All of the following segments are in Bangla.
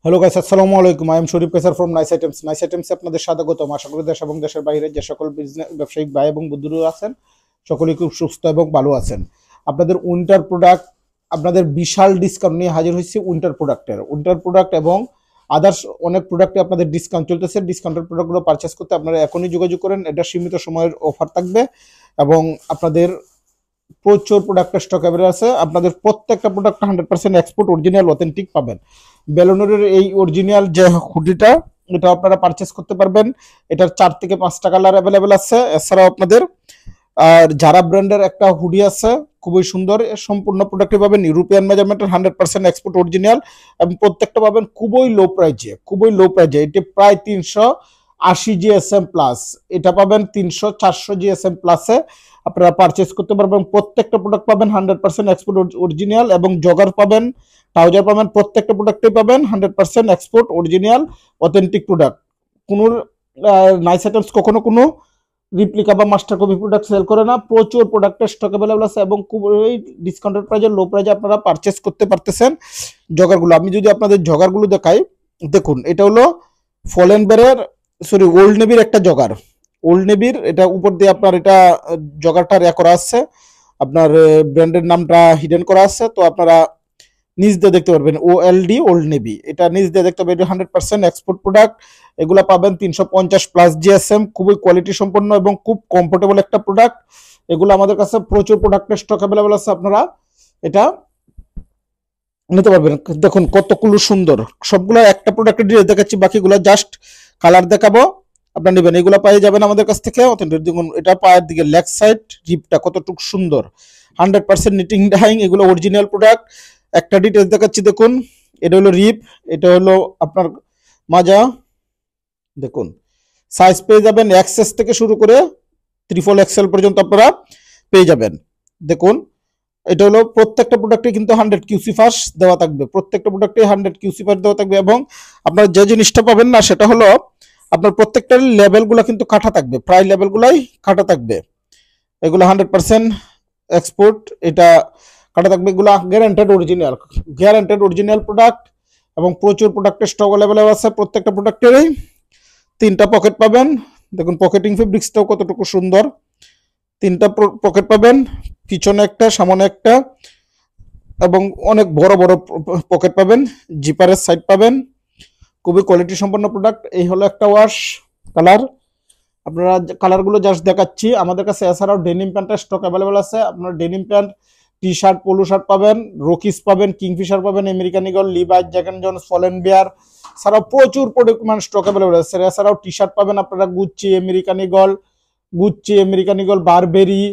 হ্যালো গাইস, আসসালামু আলাইকুম। I am Sharif Kesar from nice items. Nice আইটেমসে আপনাদের স্বাগতম। আশা করি দেশ এবং দেশের বাইরে যে সকল বিজনেস ব্যবসায়িক ভাই এবং বন্ধুরা আছেন সকলেই খুব সুস্থ এবং ভালো আছেন। আপনাদের উইন্টার প্রোডাক্ট, আপনাদের বিশাল ডিসকাউন্ট নিয়ে হাজির হয়েছি। উইন্টার প্রোডাক্ট এবং আদার্স অনেক প্রোডাক্টে আপনাদের ডিসকাউন্ট চলতেছে। ডিসকাউন্টের প্রোডাক্টগুলো পারচেস করতে আপনারা এখনই যোগাযোগ করেন। এটা সীমিত সময়ের অফার থাকবে এবং আপনাদের প্রচুর প্রোডাক্টের স্টক অ্যাভেলেবল আছে। আপনাদের প্রত্যেকটা প্রোডাক্ট 100% এক্সপোর্ট অরিজিনাল অথেন্টিক পাবেন। বেলোনের এই অরিজিনাল যে হুডিটা, এটা আপনারা পারচেস করতে পারবেন। এটার 4 থেকে 5টা কালার অ্যাভেলেবেল আছে। এছাড়াও আপনাদের আর যারা ব্র্যান্ডের একটা হুডি আছে, খুবই সুন্দর। সম্পূর্ণ প্রোডাক্টই পাবেন ইউরোপিয়ান মেজারমেন্টের 100% এক্সপোর্ট অরিজিনাল এবং প্রত্যেকটা পাবেন খুবই লো প্রাইজে। এটি প্রায় 380 জিএসএম প্লাস। এটা পাবেন 400 জিএসএম প্লাসে আপনারা পারচেস করতে পারবেন। প্রত্যেকটা প্রোডাক্ট পাবেন 100% এক্সপোর্ট অরিজিনাল এবং জগার পাবেন, ট্রাউজার পাবেন। প্রত্যেকটা প্রোডাক্টই পাবেন 100% এক্সপোর্ট অরিজিনাল অথেন্টিক প্রোডাক্ট। কোনো নাইস আইটেমস কখনো কোনো রিপ্লিকা বা মাস্টার কপি প্রোডাক্ট সেল করে না। প্রচুর প্রোডাক্টের স্টক অ্যাভেলেবল আছে এবং খুবই ডিসকাউন্টেড প্রাইজে, লো প্রাইজে আপনারা পারচেস করতে পারতেছেন জগারগুলো। আমি যদি আপনাদের জগারগুলো দেখাই, দেখুন এটা হলো ফলেন বেরের ওল্ড নেভির একটা জগার। ওল্ড নেভির এটা উপর দিয়ে আপনার এটা জগারটা করা আছে, আপনার ব্র্যান্ডের নামটা হিডেন করা আছে। তো আপনারা নিচ দিয়ে দেখতে পারবেন OLD ওল্ড নেভি, এটা নিচ দিয়ে দেখতে পাবেন। 100% এক্সপোর্ট প্রোডাক্ট। এগুলা পাবেন 350 প্লাস জিএসএম। খুবই কোয়ালিটি সম্পন্ন এবং খুব কমফোর্টেবল একটা প্রোডাক্ট। এগুলো আমাদের কাছে প্রচুর প্রোডাক্টের স্টক অ্যাভেলেবল আছে, আপনারা এটা নিতে পারবেন। দেখুন কতগুলো সুন্দর, সবগুলো একটা প্রোডাক্টের ডিটেইলস দেখাচ্ছি, বাকিগুলো জাস্ট কালার দেখাবো, আপনারা নেবেন। এগুলো পেয়ে যাবেন আমাদের কাছ থেকে অথেন্টিক। দেখুন এটা পায়ের দিকে লেগ সাইড রিপটা কতটুকু সুন্দর, 100% নিটিং ডাইং। এগুলো অরিজিনাল প্রোডাক্ট। একটা ডিটেইলস দেখাচ্ছি, দেখুন এটা হলো রিপ, এটা হলো আপনার মাজা। দেখুন সাইজ পেয়ে যাবেন এক্সএস থেকে শুরু করে XXL পর্যন্ত আপনারা পেয়ে যাবেন। দেখুন এটা হলো প্রত্যেকটা প্রোডাক্টে কিন্তু 100 কিউসি ফার্স্ট দেওয়া থাকবে। প্রত্যেকটা প্রোডাক্টে 100 কিউসি ফার্স্ট দেওয়া থাকবে এবং আপনার যে জিনিসটা পাবেন না সেটা হলো আপনার প্রত্যেকটার লেভেলগুলো কিন্তু কাটা থাকবে, প্রায় লেভেলগুলাই কাটা থাকবে। এগুলো 100% এক্সপোর্ট, এটা কাটা থাকবে। এগুলো গ্যারান্টেড অরিজিনাল প্রোডাক্ট এবং প্রচুর প্রোডাক্টের স্টক অ্যাভেলেবল আছে। প্রত্যেকটা প্রোডাক্টেরই 3টা পকেট পাবেন। দেখুন পকেটিং ফেব্রিক্সটাও কতটুকু সুন্দর। 3টা পকেট পাবেন, পিছনে একটা, সামনে একটা এবং অনেক বড় বড় পকেট পাবেন। জিপারের সাইড পাবেন। খুবই কোয়ালিটি সম্পন্ন প্রোডাক্ট। এই হলো একটা ওয়াশ কালার। আপনারা কালারগুলো জাস্ট দেখাচ্ছি আমাদের কাছে। এছাড়াও ডেনিম প্যান্টের স্টক অ্যাভেলেবল আছে। আপনারা denim pant, T shirt, polo shirt পাবেন, রকিস পাবেন, কিংফিশার পাবেন, American Eagle, Levi's, Jack and Jones, Fallen Bear. ছাড়াও প্রচুর পরিমাণ স্টক অ্যাভেলেবল আছে। এছাড়াও টি শার্ট পাবেন আপনারা গুচ্চি, আমেরিকান ইগল, বারবেরি,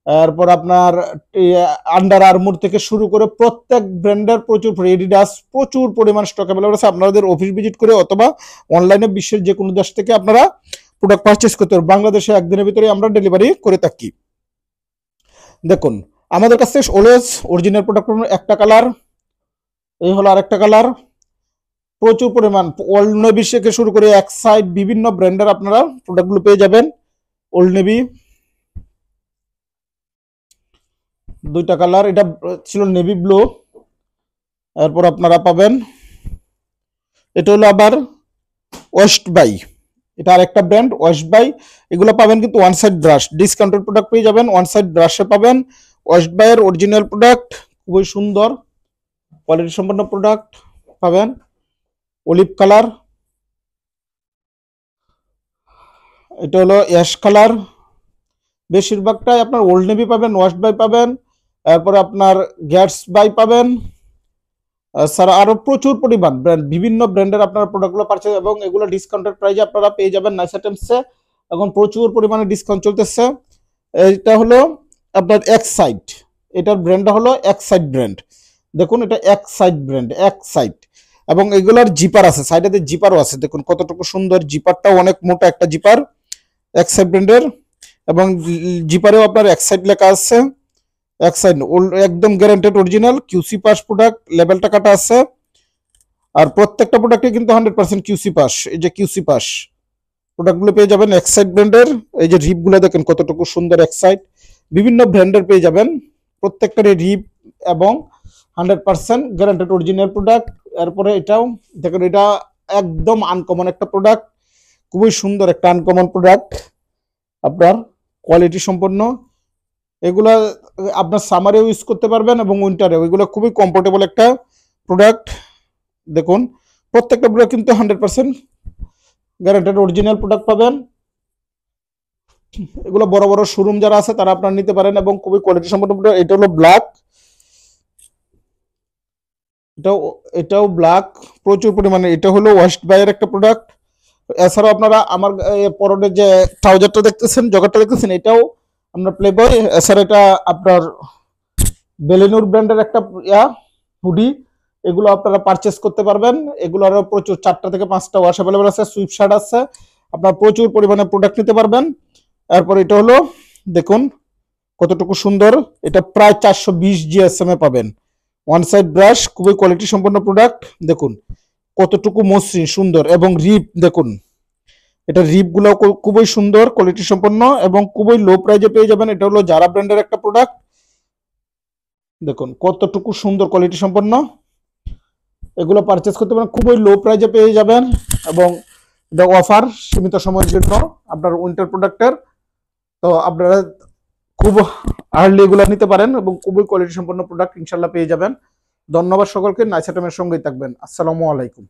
এরপর আপনার আন্ডার আর্মুর থেকে শুরু করে প্রত্যেক ব্র্যান্ডের প্রচুর, এডিডাস, প্রচুর পরিমাণ স্টক অ্যাভেলেবল আছে। আপনাদের অফিস ভিজিট করে অথবা অনলাইনে বিশ্বের যে কোনো দেশ থেকে আপনারা প্রোডাক্ট পারচেস করতে পারবেন। বাংলাদেশে একদিনের ভিতরে আমরা ডেলিভারি করে থাকি। দেখুন আমাদের কাছে অলওয়েজ অরিজিনাল প্রোডাক্ট একটা কালার, এই হলো আরেকটা কালার। প্রচুর পরিমাণ ওল্ড নেভি থেকে শুরু করে এক সাইড বিভিন্ন ব্র্যান্ডের আপনারা প্রোডাক্টগুলো পেয়ে যাবেন। ওল্ড নেভি 2টা কালার, এটা ছিল নেভি ব্লু। এরপর আপনারা পাবেন এটা হলো আবার ওয়েস্ট বাই, এটা আরেকটা ব্র্যান্ড ওয়েস্ট বাই। এগুলো পাবেন কিন্তু one side brush, discounted product পেয়ে যাবেন। ওয়ান সাইড ব্রাশে পাবেন ওয়েস্ট বাইয়ের অরিজিনাল প্রোডাক্ট, খুবই সুন্দর কোয়ালিটি সম্পন্ন প্রোডাক্ট পাবেন। অলিভ কালার, এটা হলো অ্যাশ কালার। বেশিরভাগটাই আপনার ওল্ড নেভি পাবেন, ওয়েস্ট বাই পাবেন, এরপরে আপনার গ্যাটস বাই পাবেন। স্যার আরো প্রচুর পরিমাণ ব্র্যান্ড, বিভিন্ন ব্র্যান্ডের আপনার প্রোডাক্টগুলো পারচেজ এবং এগুলো ডিসকাউন্টেড প্রাইসে আপনারা পেয়ে যাবেন নাইস আইটেমসে। এখন প্রচুর পরিমাণে ডিসকাউন্ট চলতেছে। এটা হলো আপনার এক্সাইড, এটার ব্র্যান্ডটা হলো এক্সাইড ব্র্যান্ড। দেখুন এটা এক্সাইড ব্র্যান্ড, এক্সাইড। এবং এগুলার জিপার আছে, সাইডে জিপারও আছে। দেখুন কতটুকু সুন্দর, জিপারটাও অনেক মোটা একটা জিপার এক্সাইড ব্র্যান্ডের এবং জিপারেও আপনার এক্সাইড লেখা আছে। এক্সাইড একদম guaranteed original QC pass product, লেভেলটা কাটা আছে। আর প্রত্যেকটা প্রোডাক্টে কিন্তু 100% কিউসি পাস। এই যে কিউসি পাস প্রোডাক্টগুলো পেয়ে যাবেন এক্সাইড ব্র্যান্ডের। এই যে রিপগুলো দেখেন কতটুকু সুন্দর, এক্সাইড বিভিন্ন ব্র্যান্ডের পেয়ে যাবেন। প্রত্যেকটার রিপ এবং 100% গ্যারান্টেড অরিজিনাল প্রোডাক্ট। এরপরে এটাও দেখুন, এটা একদম আনকমন একটা প্রোডাক্ট, খুবই সুন্দর একটা আনকমন প্রোডাক্ট, আপনার কোয়ালিটি সম্পন্ন। এগুলা আপনার সামারেও ইউজ করতে পারবেন এবং উইন্টারেও, এগুলো খুবই কমফোর্টেবল একটা প্রোডাক্ট। দেখুন প্রত্যেকটা প্রোডাক্ট কিন্তু 100% গ্যারান্টেড অরিজিনাল প্রোডাক্ট পাবেন। এগুলো বড় বড় শোরুম যারা আছে তারা আপনারা নিতে পারেন এবং খুবই কোয়ালিটি সম্পন্ন প্রোডাক্ট। এটা হলো ব্ল্যাক, এটাও ব্ল্যাক প্রচুর পরিমাণে। এটা হলো ওয়েস্ট বাইয়ের একটা প্রোডাক্ট। এছাড়াও আপনারা আমার পরনের যে ট্রাউজারটা দেখতেছেন, জগারটা দেখতেছেন, এটাও আপনার প্লেবয়। এছাড়া এটা আপনার বেলেনুর ব্র্যান্ডের একটা হুডি, এগুলো আপনারা পারচেস করতে পারবেন। এগুলো আরো প্রচুর 4টা থেকে 5টা ওয়াশ অ্যাভেলেবল আছে, সুইপ শার্ট আছে, আপনার প্রচুর পরিমাণে প্রোডাক্ট নিতে পারবেন। এরপর এটা হলো দেখুন কতটুকু সুন্দর, এটা প্রায় 420 GSM এ পাবেন। ওয়ান সাইড ব্রাশ, খুবই কোয়ালিটি সম্পন্ন প্রোডাক্ট। দেখুন কতটুকু মসৃণ সুন্দর এবং রিপ দেখুন, এটা রিপ গুলো খুবই সুন্দর, কোয়ালিটি সম্পন্ন এবং খুবই লো প্রাইজে পেয়ে যাবেন। এটা হলো জারা ব্র্যান্ডের একটা প্রোডাক্ট। দেখুন কতটুকু সুন্দর কোয়ালিটি সম্পন্ন, এগুলো পারচেস করতে পারেন, খুবই লো প্রাইজে পেয়ে যাবেন এবং এটা অফার সীমিত সময়ের জন্য আপনার উইন্টার প্রোডাক্টের। তো আপনারা খুব আর্লি এগুলো নিতে পারেন এবং খুবই কোয়ালিটি সম্পন্ন প্রোডাক্ট ইনশাল্লাহ পেয়ে যাবেন। ধন্যবাদ সকলকে, নাইস আইটেমের সঙ্গেই থাকবেন। আসসালামু আলাইকুম।